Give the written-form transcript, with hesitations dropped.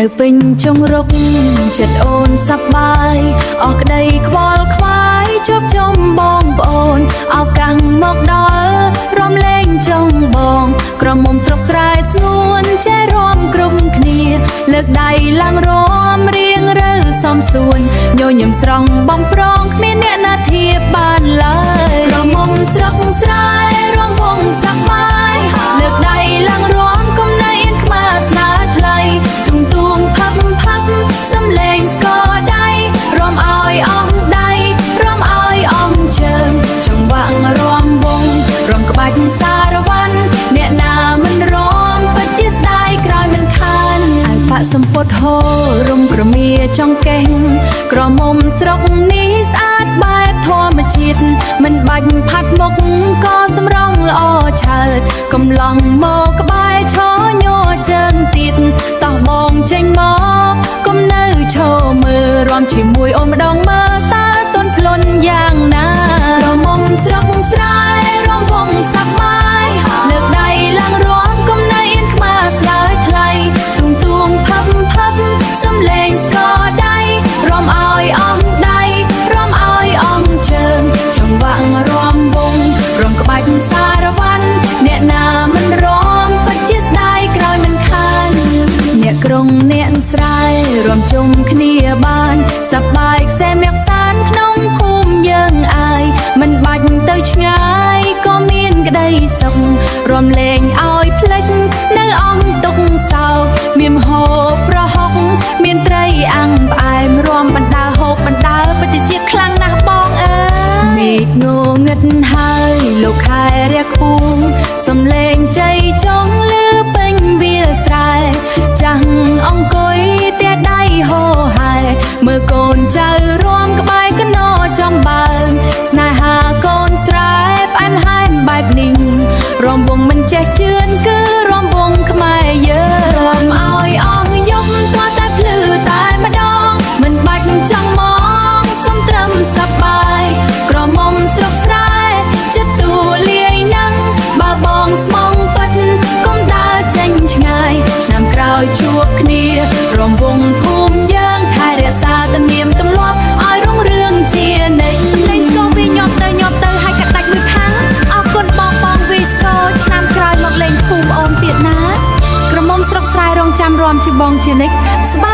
នៅពេញចុងរុកចិត្តអូនសប្បាយអស់ក្តីខ្វល់ខ្វាយជួបជុំបងប្អូនឱកាសមកដល់រំលែងចុងបងក្រមុំស្រុកស្រែស្ងួនចេះរួមគ្រប់គ្នាលើកដៃឡើងរំរៀងរើសំសួនញញឹមស្រង់បងប្រងគ្មានអ្នកណាធៀបបានឡើយក្រមុំស្រុកស្រែរំវងសប្បាយលើកដៃឡើងរំគុំណៃអៀនខ្មាស្នាថ្លៃទុំទួងផាប់ផាប់សំលេងស្គរដៃរំអោយអស់ដៃរំអោយអស់ជើងចង្វាក់រំវងរំក្បាច់សារវ័នអ្នកណាមិនរំពិតជាស្ដាយក្រោយមិនខានអាយបាក់សំពត់ហូររំក្រមៀចង់កេះក្រមុំស្រុកនេះស្អាតបែបធម្មជាតិមិនបាច់ផាត់មុខក៏សម្រងល្អឆើតកំឡោះមកក្បែរឈរញ័រជើងទៀតតោះបងចេញមកកុំនៅឈរមើលរំជាមួយអូនម្ដងមើលតើទន់ភ្លន់យ៉ាងណាក្រមុំស្រុកស្រែរំវងសប្បាយលើកដៃឡើងរំកុំណៃអៀនខ្មាស្លើយថ្លៃទុំទួងផាប់ផាប់សំលេងស្គរដៃរំអោយអស់ដៃរំអោយអស់ជើងចង្វាក់រំវងរំក្បាច់សារវ័នអ្នកណាមិនរំពិតជាស្ដាយក្រោយមិនខានអ្នកក្រុងអ្នកស្រែរំជុំគ្នាបានសប្បាយខ្សែមាក់សានក្នុងភូមិយើងអាយមិនបាច់ទៅឆ្ងាយក៏មានក្តីសុខរំលែងឲ្យភ្លេចនៅអង្គទុកសោកមានហូបប្រហុកមានត្រីអាំងផ្អែមរំបណ្ដើហូបបណ្ដើពិតជាខ្លាំងណាស់បងអើយមេឃងងឹតហើយលោកខែរះពួងសំលេងជ័យចង់លឺពេញវាលស្រែចាំងអង្គុយតែដៃហោហែមើលកូនចៅរួមក្បែរកណោចំបើងស្នេហាកូនស្រែផ្អែមហែមបែបនេះរំវងមិនចេះជឿនគឺរំវងខ្មែរយើងរំអោយអស់យប់តើតែភ្លឺតែម្ដងមិនបាច់ចង់មកសុំត្រឹមសប្បាយក្រមុំស្រុកស្រែចិត្តទូលាយណាស់បើបងស្មងពិតកុំដើរចេញឆ្ងាយឆ្នាំក្រោយជួបគ្នារំវងភូមិយើងថែរក្សាទំនៀមទម្លាប់ឲ្យរុងរឿងជានិច្ចសំឡេងស្គរវាញាប់ទៅហើយកាត់ដាច់មួយខាងអរគុណបងវីស្គរឆ្នាំក្រោយមកលេងភូមិអូនទៀតណាក្រមុំស្រុកស្រែរងចាំរំជាបងជានិច្ចស្បាយ